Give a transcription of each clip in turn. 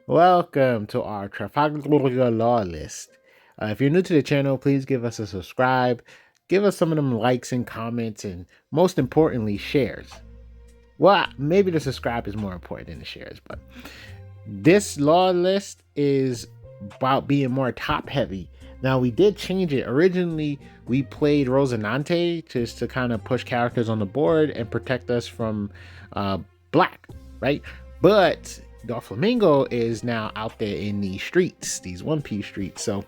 Welcome to our Trafalgar Law list. If you're new to the channel, please give us a subscribe, give us some of them likes and comments, and most importantly, shares. Well, maybe the subscribe is more important than the shares, but this law list is about being more top heavy. Now, we did change it. Originally, we played Rosinante just to kind of push characters on the board and protect us from black, right? But Doflamingo is now out there in these streets, these 1P streets. So,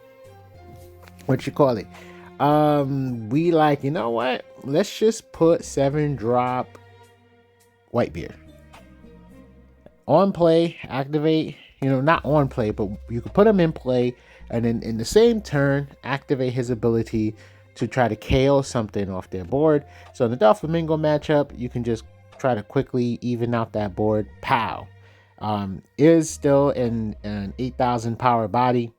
what you call it? We like, you know what? Let's just put 7-drop Whitebeard on play, activate, not on play, but you can put him in play, and then in the same turn, activate his ability to try to KO something off their board. So in the Doflamingo matchup, you can just try to quickly even out that board. Pow. Is still in an 8,000 power body,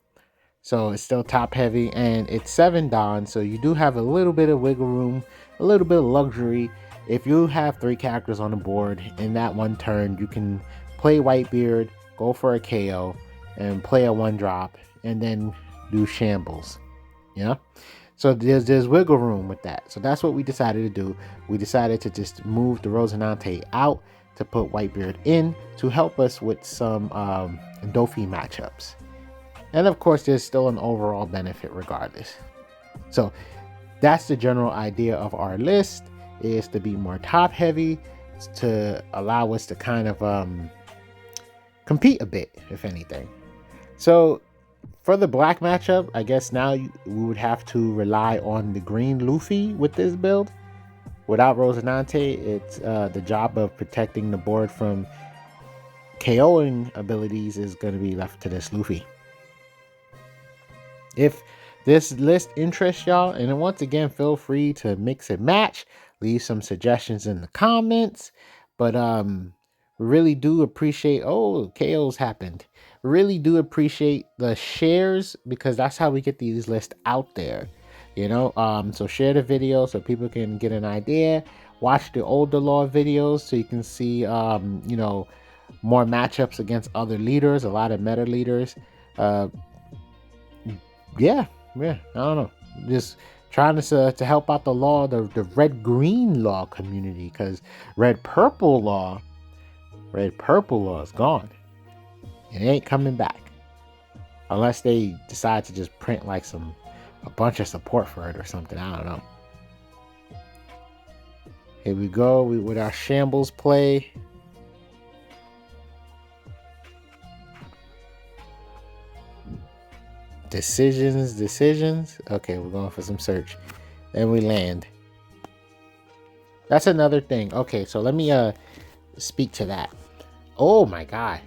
so it's still top heavy, and it's 7 Don, so you do have a little bit of wiggle room, a little bit of luxury. If you have 3 characters on the board in that one turn, you can play Whitebeard, go for a KO, and play a 1-drop, and then do shambles. Yeah. So there's wiggle room with that. So that's what we decided to do. We decided to just move the Rosinante out to put Whitebeard in to help us with some Dofi matchups. And of course, there's still an overall benefit regardless. So that's the general idea of our list, is to be more top heavy, to allow us to kind of compete a bit, if anything. So for the black matchup, I guess now we would have to rely on the green Luffy with this build. Without Rosinante, it's the job of protecting the board from KOing abilities is going to be left to this Luffy. If this list interests y'all, and once again, feel free to mix and match, leave some suggestions in the comments. But really do appreciate, KOs happened. Really do appreciate the shares, because that's how we get these lists out there. So share the video so people can get an idea. Watch the older law videos so you can see more matchups against other leaders, a lot of meta leaders. Yeah, I don't know. Just trying to help out the red green law community, because red purple law is gone. It ain't coming back unless they decide to just print like a bunch of support for it or something. I don't know. Here we go with our shambles play. Decisions. Okay, we're going for some search. And we land. That's another thing. Okay, so let me speak to that. Oh my god.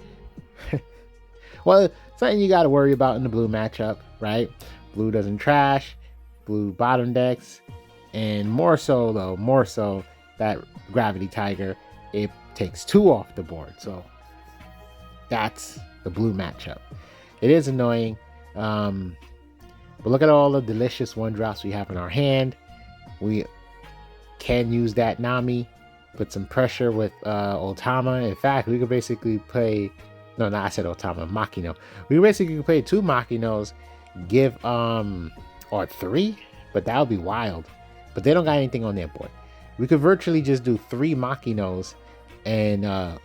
Well, something you got to worry about in the blue matchup, right? Blue doesn't trash, blue bottom decks, and more so that Gravity Tiger, it takes 2 off the board. So that's the blue matchup. It is annoying, but look at all the delicious 1-drops we have in our hand. We can use that Nami, put some pressure with Otama. In fact, we could basically play, I said Otama, Makino. We basically could play 2 Makinos, give or 3, but that would be wild. But they don't got anything on their board. We could virtually just do 3 Makinos and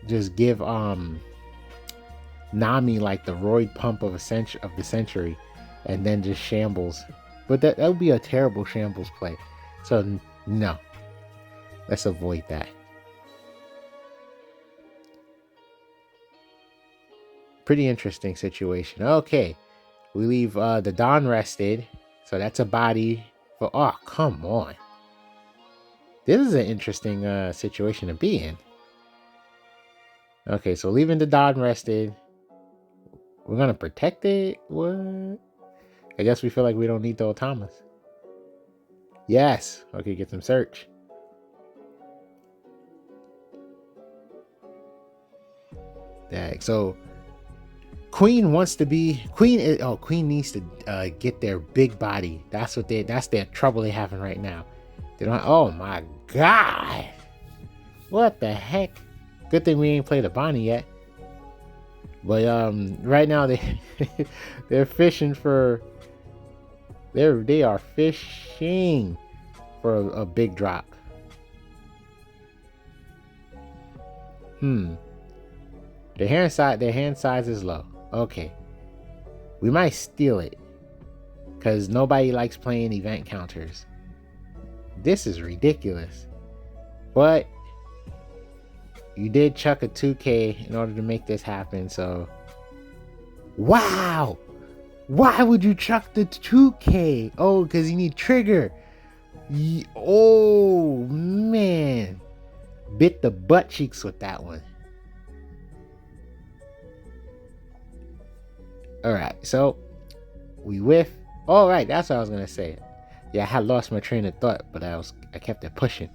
just give Nami like the roid pump of the century, and then just shambles. But that would be a terrible shambles play. So no, let's avoid that. Pretty interesting situation. Okay, we leave the Don rested, so that's a body for. Oh, come on. This is an interesting situation to be in. Okay, so leaving the Don rested. We're gonna protect it. What? I guess we feel like we don't need the Otamas. Yes. Okay, get some search. Dang. So Queen wants to be Queen. Queen needs to get their big body. That's their trouble they're having right now. They don't. Oh my god! What the heck? Good thing we ain't played a Bonnie yet. But right now they're fishing for they are fishing for a big drop. Their hand size is low. Okay. We might steal it. Cause nobody likes playing event counters. This is ridiculous. But you did chuck a 2K in order to make this happen, so wow! Why would you chuck the 2K? Oh, because you need trigger. Oh man. Bit the butt cheeks with that one. Alright, so we whiff. All right, that's what I was gonna say. Yeah, I had lost my train of thought, but I kept it pushing.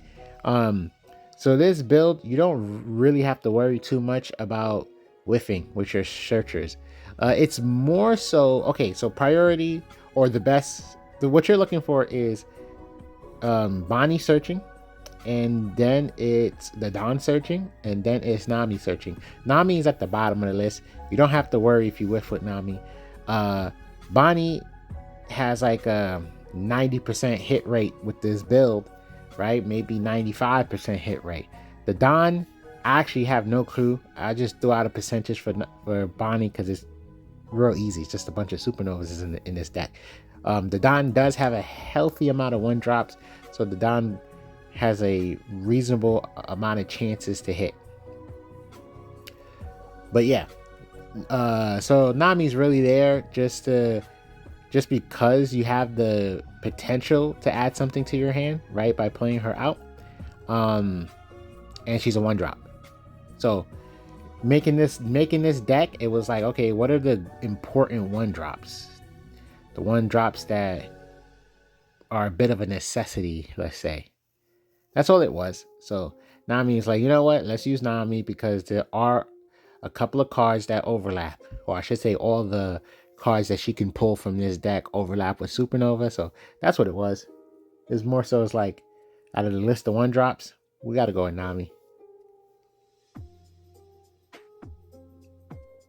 So this build, you don't really have to worry too much about whiffing with your searchers. It's more so okay. So priority or the best, what you're looking for is Bonnie searching, and then it's the Dawn searching, and then it's Nami searching. Nami is at the bottom of the list. You don't have to worry if you whiff with Nami. Bonnie has like a 90% hit rate with this build, right? Maybe 95% hit rate. The Dawn, I actually have no clue. I just threw out a percentage for Bonnie because it's real easy. It's just a bunch of supernovas in this deck. The Dawn does have a healthy amount of 1-drops, so the Dawn has a reasonable amount of chances to hit. But yeah, so Nami's really there just because you have the potential to add something to your hand, right? By playing her out. And she's a 1-drop. So making this deck, it was like, okay, what are the important 1-drops? The 1-drops that are a bit of a necessity, let's say. That's all it was. So Nami is like, you know what? Let's use Nami because there are a couple of cards that overlap. Or I should say all the cards that she can pull from this deck overlap with Supernova. So that's what it was. It's more so it's like out of the list of 1-drops, we got to go with Nami.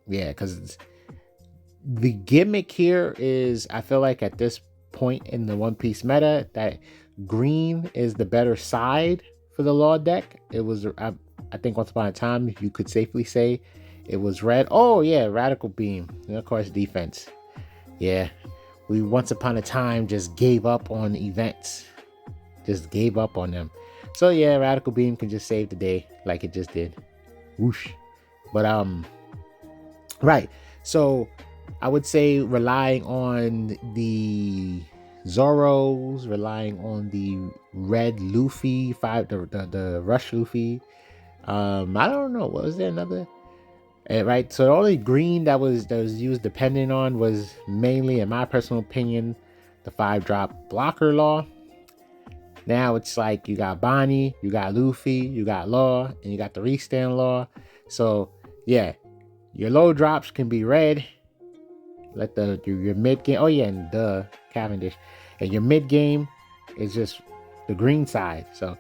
Yeah, because the gimmick here is, I feel like at this point in the One Piece meta, that green is the better side for the Law deck. It was, I think once upon a time, you could safely say it was red. Oh yeah, Radical Beam. And of course, defense. Yeah, we once upon a time just gave up on events. Just gave up on them. So yeah, Radical Beam can just save the day like it just did. Whoosh. But right. So I would say relying on the Zoros, relying on the red Luffy, the Rush Luffy. I don't know. What was there another? Right. So the only green that was used depending on was mainly, in my personal opinion, the 5-drop blocker Law. Now it's like you got Bonnie, you got Luffy, you got Law, and you got the Restand Law. So yeah, your low drops can be red. Let your mid game. Oh yeah, and the Cavendish, and your mid game is just the green side. So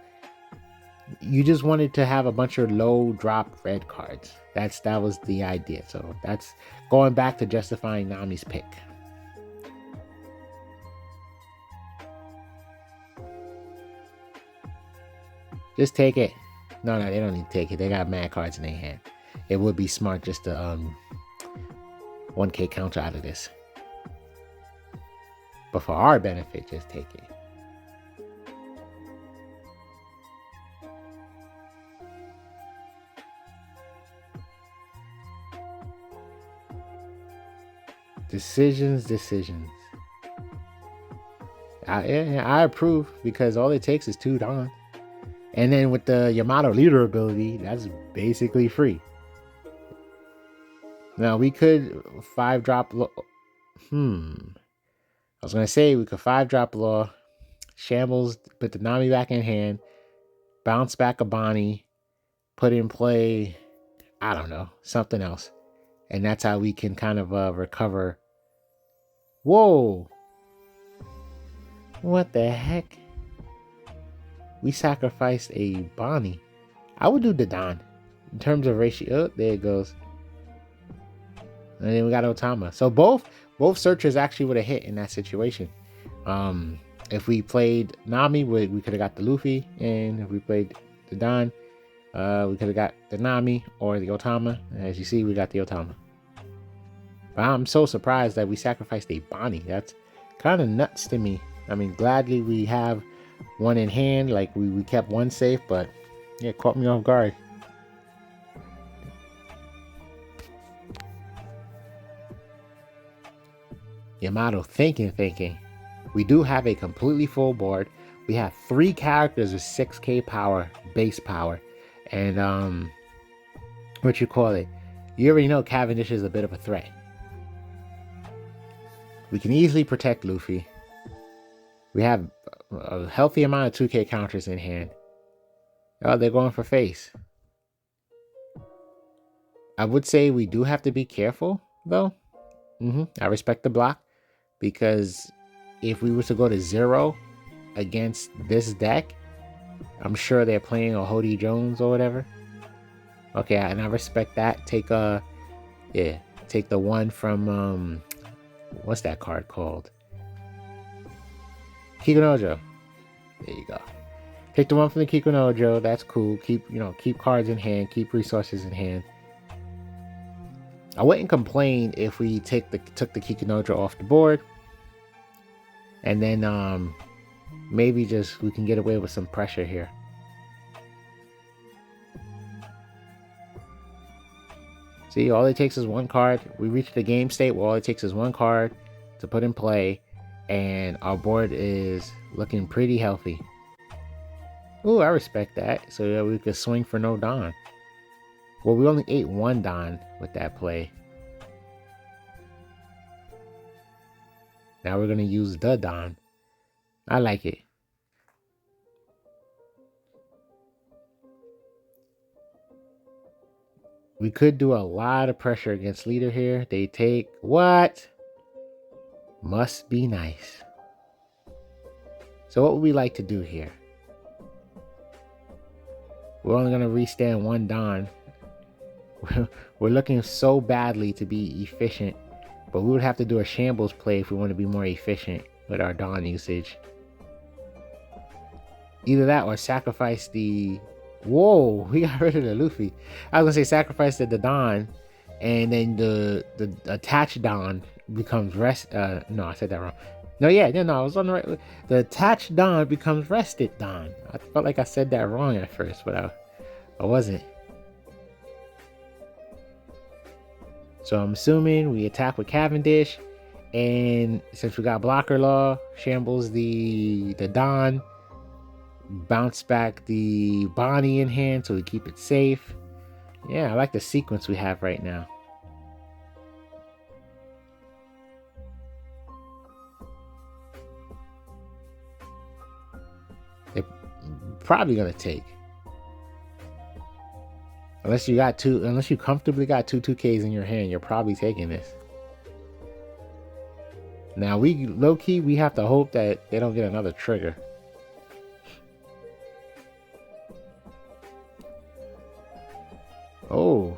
you just wanted to have a bunch of low drop red cards. That was the idea. So that's going back to justifying Nami's pick. Just take it. No, they don't need to take it. They got mad cards in their hand. It would be smart just to 1K counter out of this. But for our benefit, just take it. Decisions. I approve because all it takes is 2 Dawn. And then with the Yamato leader ability, that's basically free. Now we could 5-drop. I was gonna say we could 5-drop Law, Shambles, put the Nami back in hand, bounce back a Bonnie, put in play, I don't know, something else, and that's how we can kind of recover. Whoa! What the heck? We sacrificed a Bonnie. I would do the Dawn in terms of ratio. Oh, there it goes. And then we got Otama. So both searchers actually would have hit in that situation. If we played Nami, we could have got the Luffy, and if we played the Don, we could have got the Nami or the Otama. As you see, we got the Otama. But I'm so surprised that we sacrificed a Bonnie. That's kind of nuts to me. I mean, gladly we have one in hand, like we kept one safe, but yeah, it caught me off guard. Yamato thinking. We do have a completely full board. We have 3 characters with 6k power, base power. And what you call it? You already know Cavendish is a bit of a threat. We can easily protect Luffy. We have a healthy amount of 2k counters in hand. Oh, they're going for face. I would say we do have to be careful, though. I respect the block, because if we were to go to 0 against this deck, I'm sure they're playing a Hody Jones or whatever. Okay, and I respect that. Take the one from what's that card called? Kikunojo. There you go. Take the one from the Kikunojo. That's cool. Keep cards in hand. Keep resources in hand. I wouldn't complain if we took the Kikunojo off the board, and then maybe just we can get away with some pressure here. See, all it takes is one card. We reach the game state where all it takes is one card to put in play, and our board is looking pretty healthy. Ooh, I respect that. So yeah, we could swing for no Don. Well, we only ate 1 Don with that play. Now we're going to use the Don. I like it. We could do a lot of pressure against leader here. They take what? Must be nice. So what would we like to do here? We're only going to restand 1 Don. We're looking so badly to be efficient, but we would have to do a shambles play if we want to be more efficient with our Don usage. Either that or sacrifice the... Whoa, we got rid of the Luffy. I was going to say sacrifice the Don, and then the attached Don becomes rest... no, I said that wrong. No, I was on the right... The attached Don becomes rested Don. I felt like I said that wrong at first, but I wasn't. So I'm assuming we attack with Cavendish, and since we got blocker law, shambles the Don, bounce back the Bonnie in hand so we keep it safe. Yeah, I like the sequence we have right now. They're probably gonna take. Unless you comfortably got 2Ks in your hand, you're probably taking this. Now we low-key, we have to hope that they don't get another trigger. Oh.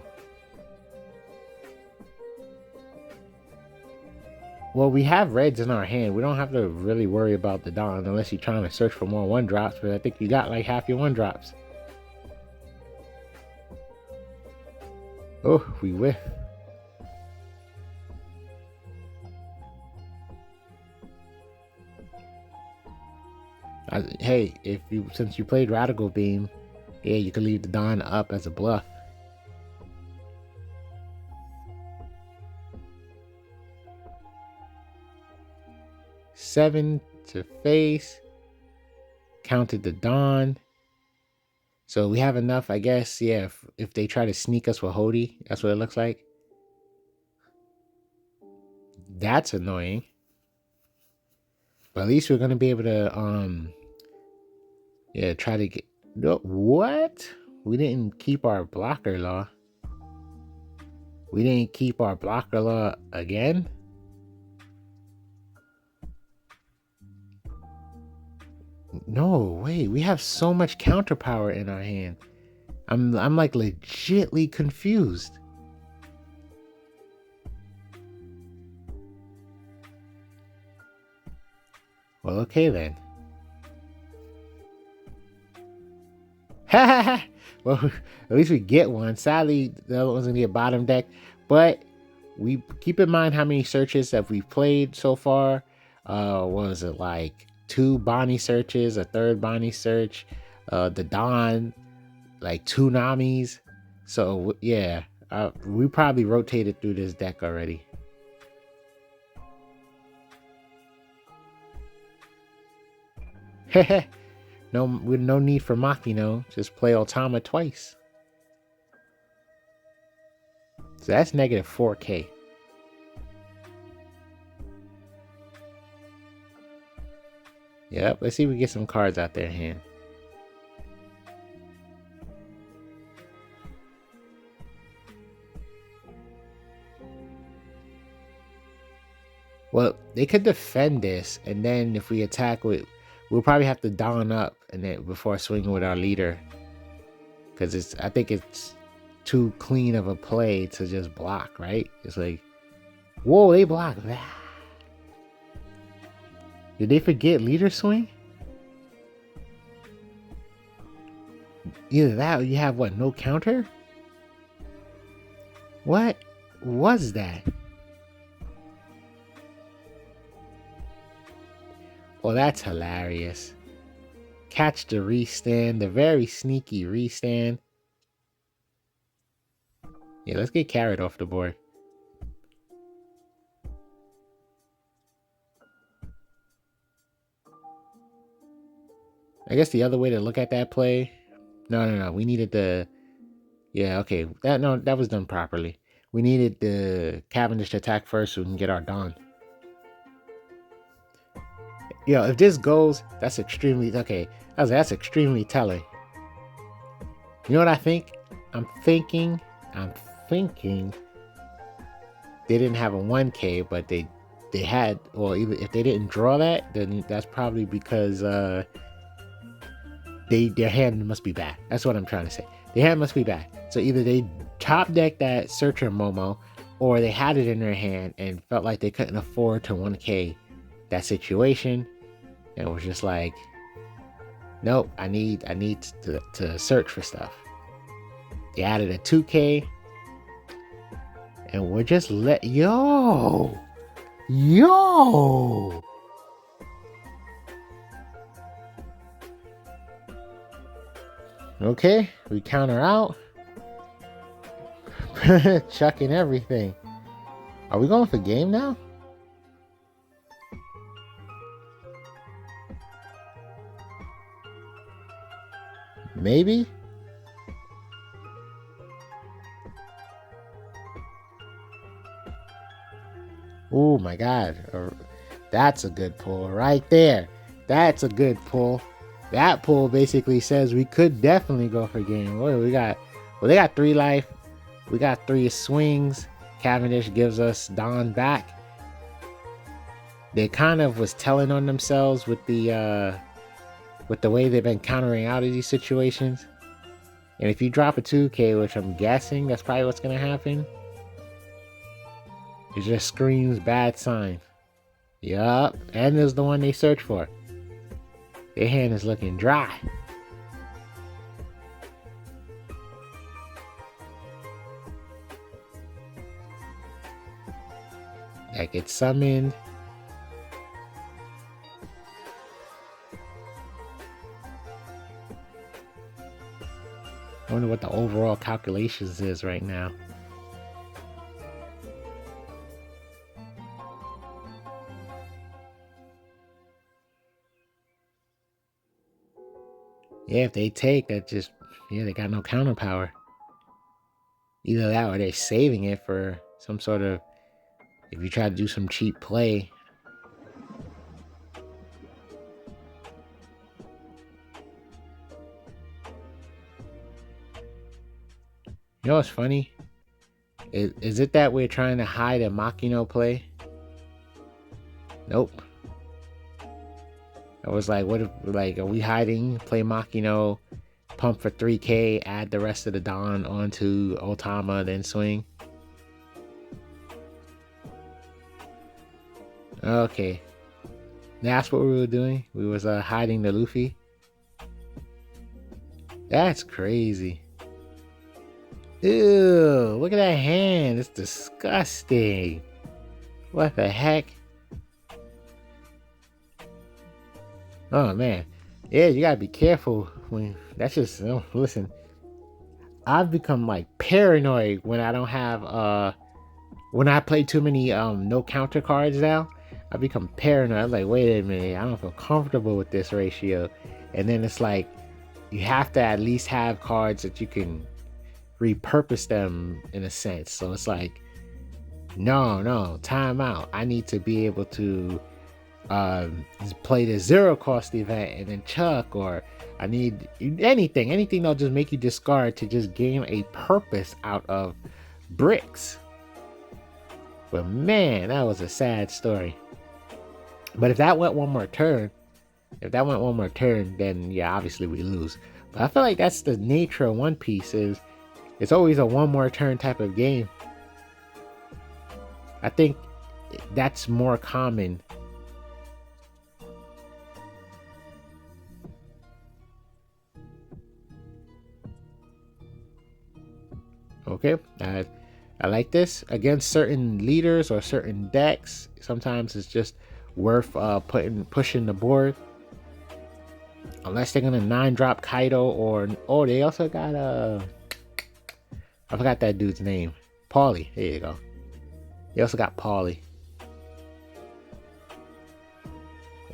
Well, we have reds in our hand. We don't have to really worry about the Don unless you're trying to search for more 1-drops, but I think you got like half your 1-drops. Oh, we whiff. Hey, since you played Radical Beam, yeah, you could leave the Don up as a bluff. Seven to face. Counted the Don. So we have enough, I guess, yeah, if they try to sneak us with Hody, that's what it looks like. That's annoying. But at least we're going to be able to, try to get... No, what? We didn't keep our blocker law. We didn't keep our blocker law again? No, wait, we have so much counter power in our hand. I'm like legitly confused. Well, okay then. Well, at least we get one. Sadly, the other one's gonna be a bottom deck, but we keep in mind how many searches that we've played so far. What was it, like 2 Bonnie searches, a 3rd Bonnie search, the Dawn, like 2 Namis. So yeah, we probably rotated through this deck already. No need for Makino. Just play Otama twice. So that's negative 4K. Yep, let's see if we get some cards out there in hand. Well, they could defend this, and then if we attack with, we'll probably have to down up and then before swinging with our leader, because I think it's too clean of a play to just block, right? It's like, whoa, they block that. Did they forget leader swing? Either that or you have what, no counter? What was that? Well, that's hilarious. Catch the restand, the very sneaky restand. Yeah, let's get Carrot off the board. I guess the other way to look at that play. No. We needed the. Yeah, okay. That was done properly. We needed the Cavendish to attack first so we can get our Dawn. Yo, if this goes, that's extremely okay. That's extremely telling. You know what I think? I'm thinking they didn't have a 1K, but they had, or even if they didn't draw that, then that's probably because their hand must be bad. That's what I'm trying to say. Their hand must be bad. So either they top decked that Searcher Momo, or they had it in their hand and felt like they couldn't afford to 1K that situation, and was just like, nope, I need to search for stuff. They added a 2K, and we're just yo. Okay, we counter out. Chucking everything. Are we going for game now? Maybe. Oh my god. That's a good pull right there. That's a good pull. That pull basically says we could definitely go for game. What do we got? Well, they got 3 life. We got 3 swings. Cavendish gives us Dawn back. They kind of was telling on themselves with the way they've been countering out of these situations. And if you drop a 2K, which I'm guessing that's probably what's gonna happen, it just screams bad sign. Yup, and there's the one they search for. Their hand is looking dry. That gets summoned. I wonder what the overall calculations is right now. Yeah, if they take that, just they got no counter power. Either that or they're saving it for some sort of, if you try to do some cheap play. You know what's funny? Is it that we're trying to hide a Makino play? Nope. I was like, what if, like, are we hiding? Play Makino, pump for 3K, add the rest of the Dawn onto Otama, then swing? Okay. That's what we were doing. We was hiding the Luffy. That's crazy. Ew, look at that hand. It's disgusting. What the heck? Oh man. Yeah, you gotta be careful when that's just listen. I've become like paranoid when I don't have when I play too many no counter cards now. I become paranoid. I'm like, wait a minute, I don't feel comfortable with this ratio. And then it's like you have to at least have cards that you can repurpose them in a sense. So it's like, no, time out. I need to be able to play the zero cost event and then chuck, or I need anything that'll just make you discard to just gain a purpose out of bricks. But man, that was a sad story. But if that went one more turn, then yeah, obviously we lose. But I feel like that's the nature of One Piece, is it's always a one more turn type of game. I think that's more common. Okay, I like this. Against certain leaders or certain decks, sometimes it's just worth pushing the board. Unless they're gonna 9-drop Kaido, or they also got I forgot that dude's name. Paulie. There you go. They also got Paulie.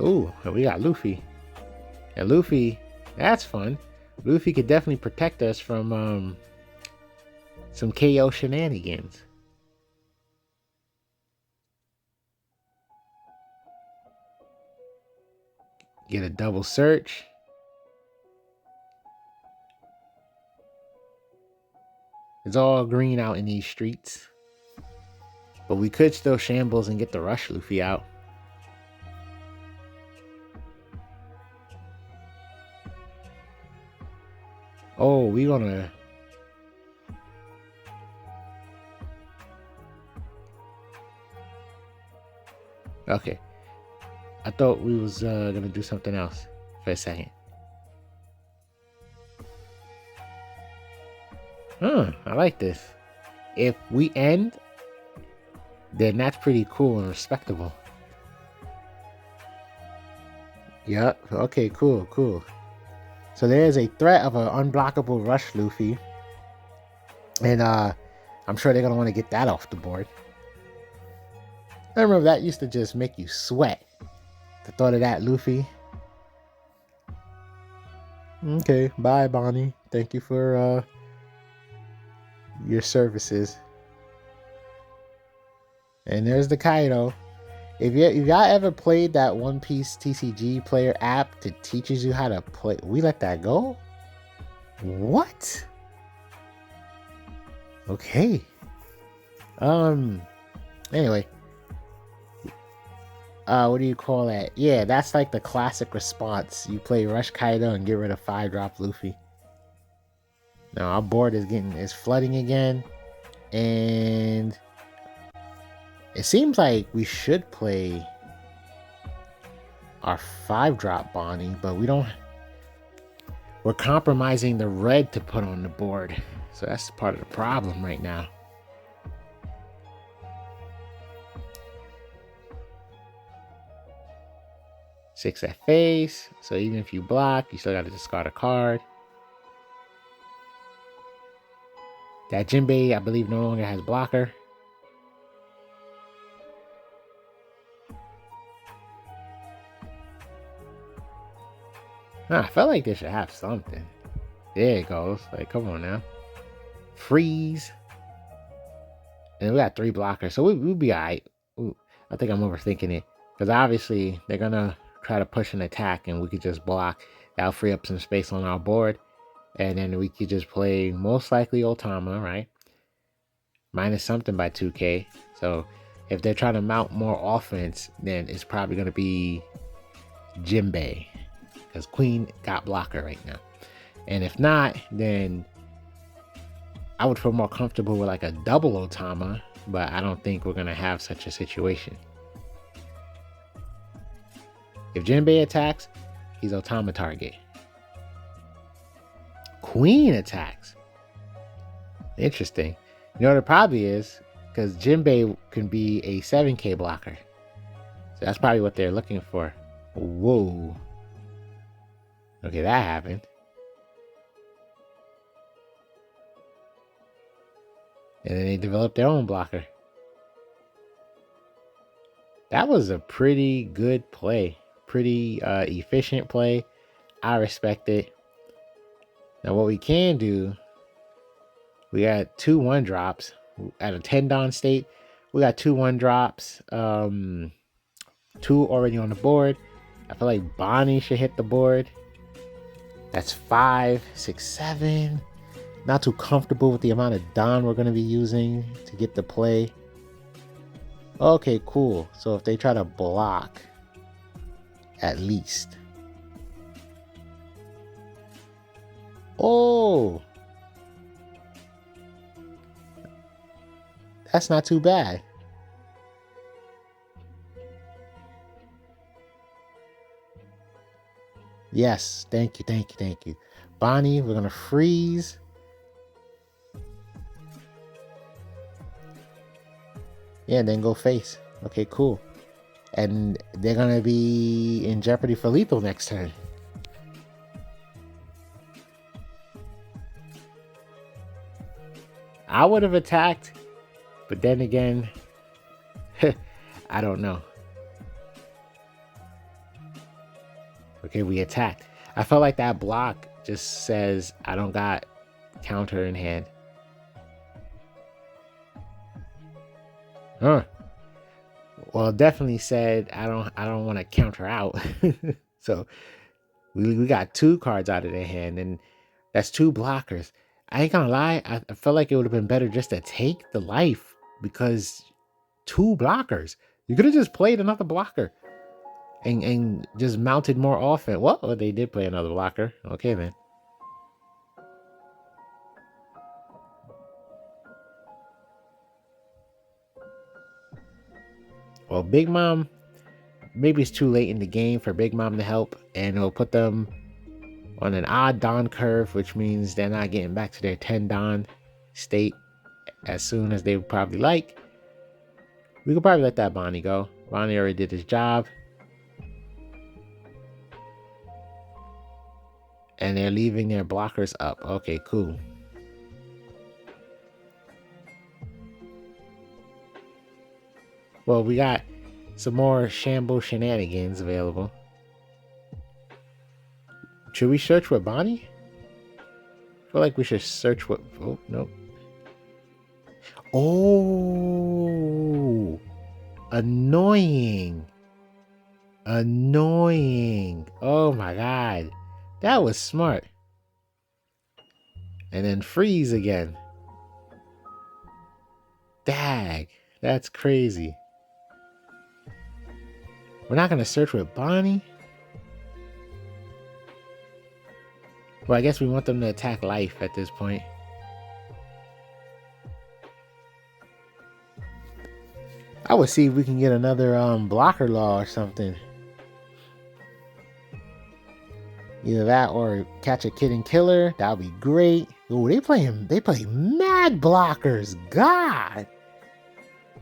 Ooh, and we got Luffy. And Luffy, that's fun. Luffy could definitely protect us from some KO shenanigans. Get a double search. It's all green out in these streets. But we could still shambles and get the rush Luffy out. Oh, we gonna... Okay. I thought we was gonna do something else for a second. I like this. If we end, then that's pretty cool and respectable. Yep. Okay, cool. So there's a threat of an unblockable rush Luffy. And I'm sure they're gonna want to get that off the board. I remember that used to just make you sweat. The thought of that, Luffy. Okay, bye, Bonnie. Thank you for your services. And there's the Kaido. If y'all ever played that One Piece TCG player app that teaches you how to play, we let that go? What? Okay. Anyway. What do you call that? Yeah, that's like the classic response. You play Rush Kaido and get rid of 5-drop Luffy. Now our board is flooding again. And it seems like we should play our 5-drop Bonnie, but we don't. We're compromising the red to put on the board. So that's part of the problem right now. Six at face. So even if you block, you still got to discard a card. That Jinbei, I believe, no longer has blocker. I felt like they should have something. There it goes. Like, come on now. Freeze. And we got 3 blockers. So we'll be alright. I think I'm overthinking it. Because obviously, they're going to try to push an attack and we could just block. That'll free up some space on our board. And then we could just play most likely Otama, right? Minus something by 2K. So if they're trying to mount more offense, then it's probably going to be Jinbei. Because Queen got blocker right now. And if not, then I would feel more comfortable with like a double Otama. But I don't think we're going to have such a situation. If Jinbei attacks, he's Otama target. Queen attacks. Interesting. You know what it probably is? Because Jinbei can be a 7k blocker. So that's probably what they're looking for. Whoa. Okay, that happened. And then they developed their own blocker. That was a pretty good play. Pretty efficient play. I respect it. Now what we can do, we got 2 1-drops at a 10-don state. We got 2 1-drops. 2 already on the board. I feel like Bonnie should hit the board. That's 5, 6, 7. Not too comfortable with the amount of Don we're going to be using to get the play. Okay, cool. So if they try to block, at least. Oh! That's not too bad. Yes, thank you, thank you, thank you. Bonnie, we're going to freeze. Yeah, then go face. Okay, cool. And they're going to be in jeopardy for lethal next turn. I would have attacked, but then again, I don't know. Okay, we attacked. I felt like that block just says I don't got counter in hand. Huh. Well, definitely said I don't want to counter out. So we got 2 cards out of their hand, and that's 2 blockers. I ain't gonna lie, I felt like it would have been better just to take the life, because 2 blockers. You could have just played another blocker and just mounted more offense. Well, they did play another blocker. Okay, then. Well, Big Mom, maybe it's too late in the game for Big Mom to help, and it'll put them on an odd Don curve, which means they're not getting back to their 10 Don state as soon as they would probably like. We could probably let that Bonnie go. Bonnie already did his job. And they're leaving their blockers up. Okay, cool. Well, we got some more Shambo shenanigans available. Should we search with Bonnie? I feel like we should search with... Oh, no. Oh! Annoying. Annoying. Oh my god. That was smart. And then freeze again. Dag. That's crazy. We're not going to search with Bonnie? Well, I guess we want them to attack life at this point. I would see if we can get another blocker law or something. Either that or catch a kid and killer. That would be great. Oh, they play mad blockers. God.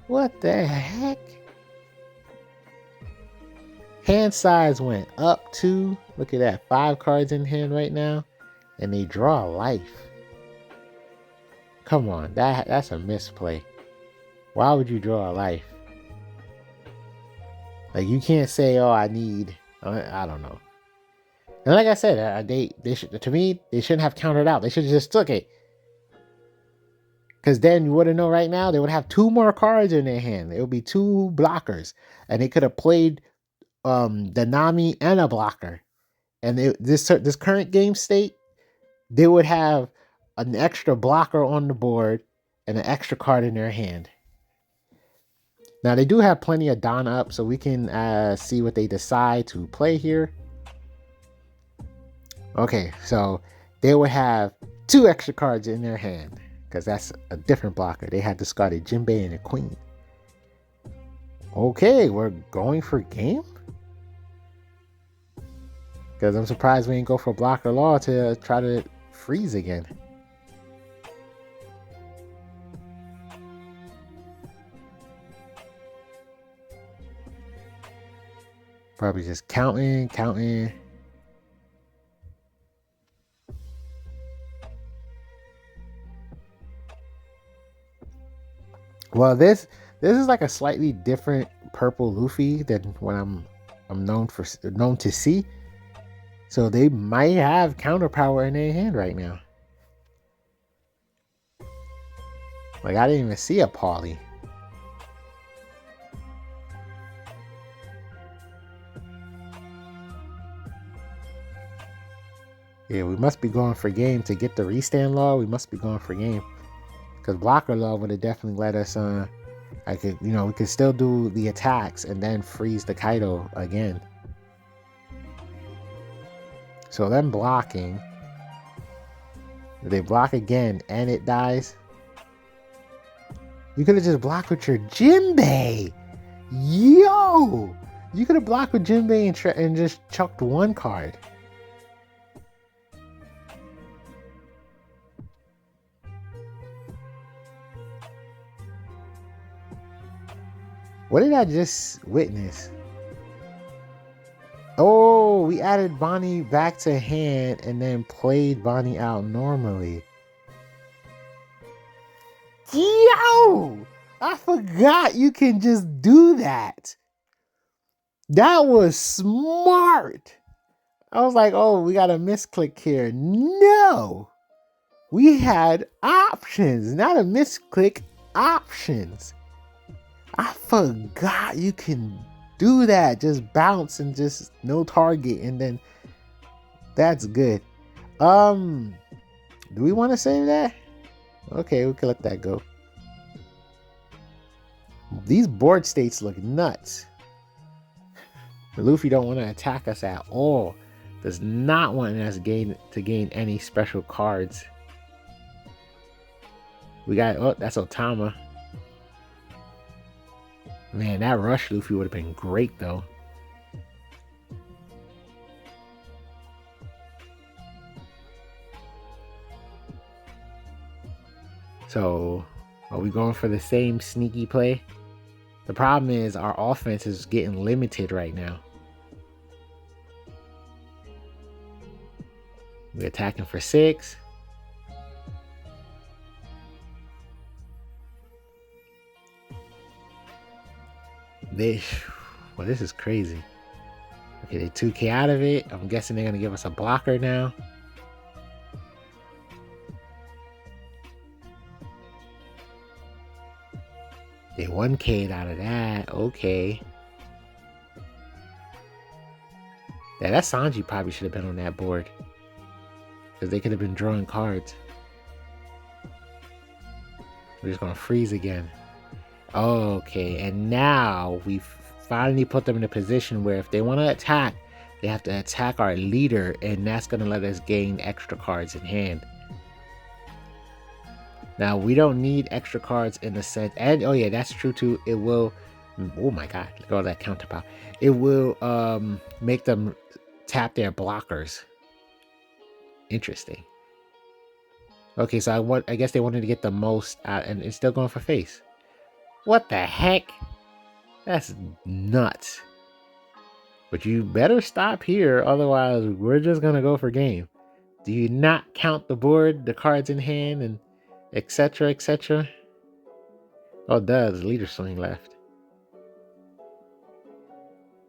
What the heck? Hand size went up too. Look at that. 5 cards in hand right now. And they draw a life. Come on. That's a misplay. Why would you draw a life? Like, you can't say, oh, I need... I don't know. And like I said, they should, to me, they shouldn't have countered out. They should have just took it. Because then you wouldn't know right now. They would have 2 more cards in their hand. It would be 2 blockers. And they could have played the Nami and a blocker. And this current game state, they would have an extra blocker on the board and an extra card in their hand. Now, they do have plenty of Don up, so we can see what they decide to play here. Okay, so they would have 2 extra cards in their hand, because that's a different blocker. They had discarded Jinbei and a Queen. Okay, we're going for game? Because I'm surprised we ain't go for blocker law to try to freeze again. Probably just counting. Well, this is like a slightly different purple Luffy than what I'm known to see. So they might have counter power in their hand right now. Like, I didn't even see a Paulie. Yeah, we must be going for game to get the restand law. We must be going for game. Because blocker law would have definitely let us, we could still do the attacks and then freeze the Kaido again. So them blocking. If they block again and it dies, you could have just blocked with your Jinbei. Yo! You could have blocked with Jinbei and just chucked one card. What did I just witness? Oh, we added Bonnie back to hand and then played Bonnie out normally. Yo! I forgot you can just do that. That was smart. I was like, oh, we got a misclick here. No. We had options, not a misclick, options. I forgot you can do that. Just bounce and just no target, and then that's good. Do we want to save that? Okay, we can let that go. These board states look nuts. Luffy don't want to attack us at all. Does not want us to gain any special cards. We got, oh, that's Otama. Man, that rush Luffy would have been great though. So, are we going for the same sneaky play? The problem is our offense is getting limited right now. We're attacking for 6. This is crazy. Okay, they 2K out of it. I'm guessing they're gonna give us a blocker now. They 1K'd out of that. Okay. Yeah, that Sanji probably should have been on that board. Because they could have been drawing cards. We're just gonna freeze again. Okay, and now we've finally put them in a position where if they want to attack, they have to attack our leader, and that's going to let us gain extra cards in hand. Now, we don't need extra cards in the sense, and oh yeah, that's true too. It will, oh my god, look at all that counter power. It will make them tap their blockers. Interesting. Okay, so I guess they wanted to get the most out, and it's still going for face. What the heck? That's nuts. But you better stop here, otherwise we're just gonna go for game. Do you not count the board, the cards in hand, and etc. etc.? Oh, there's leader swing left.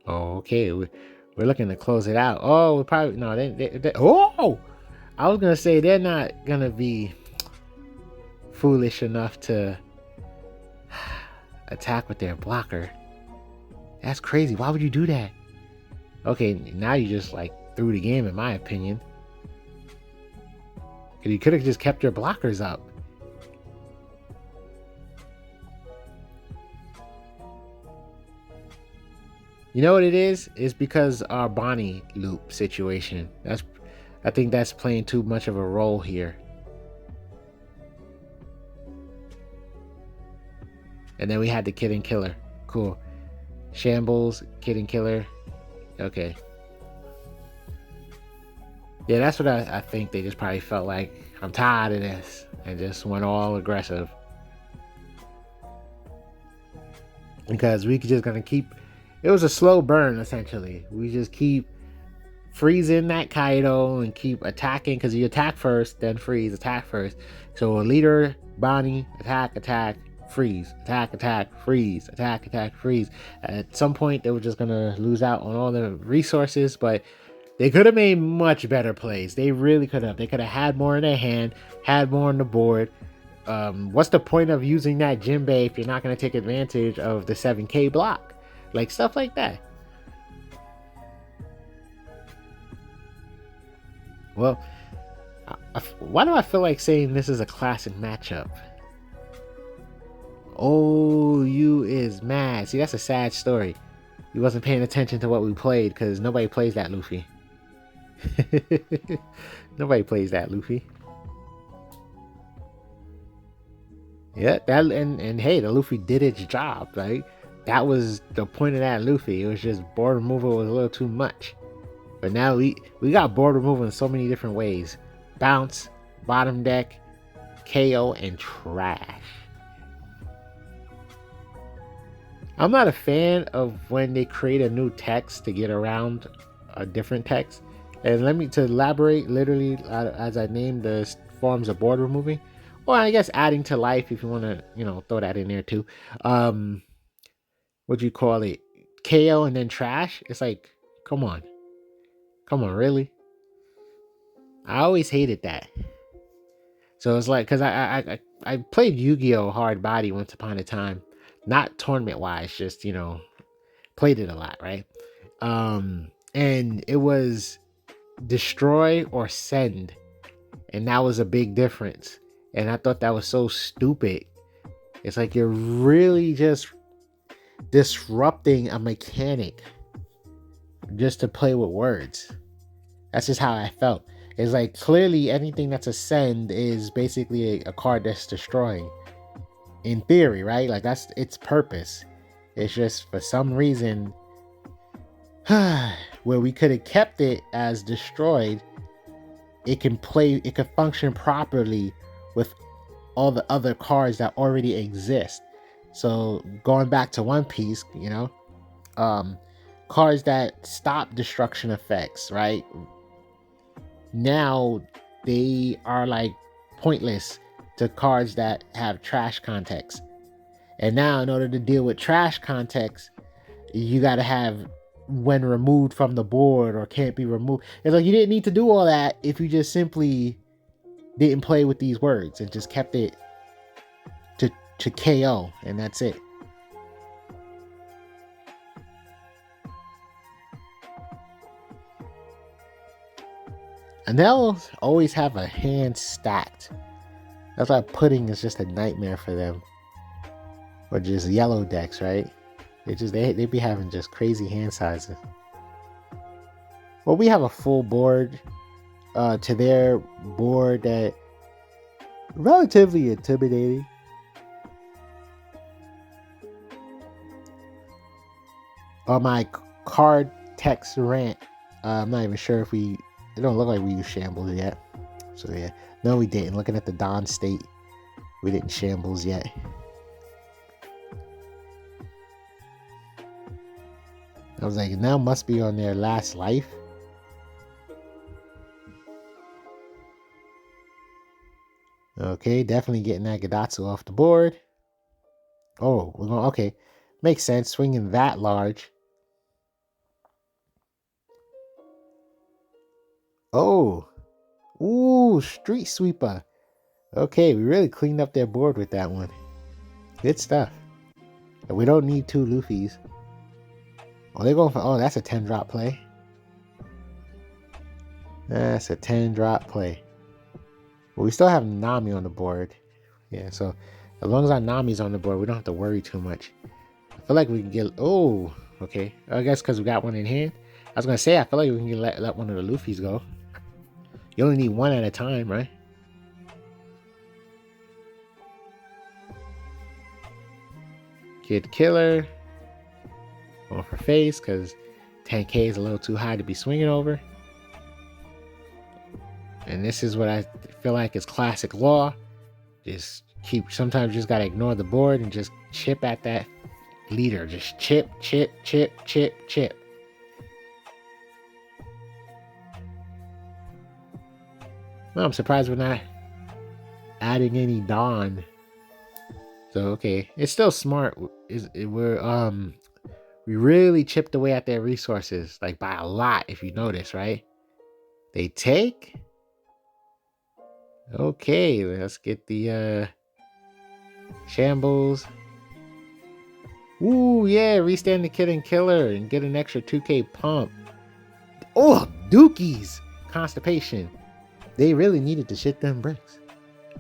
Okay, we're looking to close it out. Oh, we probably no. They oh, I was gonna say they're not gonna be foolish enough to attack with their blocker. That's crazy. Why would you do that? Okay, now you just like threw the game, in my opinion. Because you could have just kept your blockers up. You know what it is? It's because our Bonnie loop situation. I think that's playing too much of a role here. And then we had the Kid and Killer. Cool. Shambles, Kid and Killer. Okay. Yeah, that's what I think. They just probably felt like, I'm tired of this, and just went all aggressive. Because we could just gonna keep, it was a slow burn essentially. We just keep freezing that Kaido and keep attacking, because you attack first, then freeze, attack first. So a leader, Bonnie, attack, freeze, attack, freeze, attack, freeze. At some point, they were just gonna lose out on all the resources, but they could have made much better plays. They really could have. They could have had more in their hand, had more on the board. What's the point of using that Jinbei if you're not going to take advantage of the 7K block? Like, stuff like that. Well, why do I feel like saying this is a classic matchup? Oh, you is mad. See, that's a sad story. He wasn't paying attention to what we played, because nobody plays that Luffy. Nobody plays that Luffy. Yeah, that and hey, the Luffy did its job. Like, that was the point of that Luffy. It was just board removal was a little too much. But now we got board removal in so many different ways: bounce, bottom deck, KO, and trash. I'm not a fan of when they create a new text to get around a different text. And let me to elaborate, literally, as I named the forms of board removing, or I guess adding to life, if you want to, throw that in there too. What do you call it? KO and then trash. It's like, come on, really? I always hated that. So it's like, because I played Yu-Gi-Oh! Hard Body once upon a time, not tournament wise, just played it a lot, right? And it was destroy or send, and that was a big difference. And I thought that was so stupid. It's like you're really just disrupting a mechanic just to play with words. That's just how I felt. It's like, clearly anything that's a send is basically a card that's destroying, in theory, right? Like, that's its purpose. It's just, for some reason, where we could have kept it as destroyed, it can function properly with all the other cards that already exist. So going back to One Piece, cards that stop destruction effects, right? Now they are like pointless to cards that have trash context. And now, in order to deal with trash context, you got to have when removed from the board or can't be removed. It's like, you didn't need to do all that if you just simply didn't play with these words and just kept it to KO, and that's it. And they'll always have a hand stacked. That's why pudding is just a nightmare for them. Or just yellow decks, right? They be having just crazy hand sizes. Well, we have a full board to their board that relatively intimidating. On my card text rant, I'm not even sure if it don't look like we used shambles yet. So yeah, no, we didn't. Looking at the Dawn state, we didn't shambles yet. I was like, now must be on their last life. Okay, definitely getting that Gadatsu off the board. Oh, we're going, okay. Makes sense, swinging that large. Oh, ooh, Street Sweeper. Okay, we really cleaned up their board with that one. Good stuff. And we don't need two Luffys. Oh, they're going for, oh, that's a 10 drop play. That's a 10 drop play. But we still have Nami on the board. Yeah, so as long as our Nami's on the board, we don't have to worry too much. I feel like we can get, oh, okay. I guess because we got one in hand. I was going to say, I feel like we can let one of the Luffys go. You only need one at a time, right? Kid Killer. Going for face because 10K is a little too high to be swinging over. And this is what I feel like is classic law. Sometimes you just gotta ignore the board and just chip at that leader. Just chip, chip, chip, chip, chip. Well, I'm surprised we're not adding any Dawn. So okay, it's still smart. We really chipped away at their resources, like by a lot, if you notice, right? They take. Okay, let's get the shambles. Ooh, yeah, restand the killing killer and get an extra 2K pump. Oh, dookies! Constipation. They really needed to shit them bricks.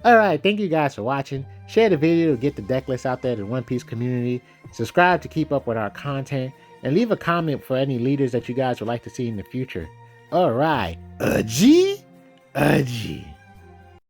Alright, thank you guys for watching. Share the video to get the deck list out there to the One Piece community. Subscribe to keep up with our content. And leave a comment for any leaders that you guys would like to see in the future. Alright, G? G.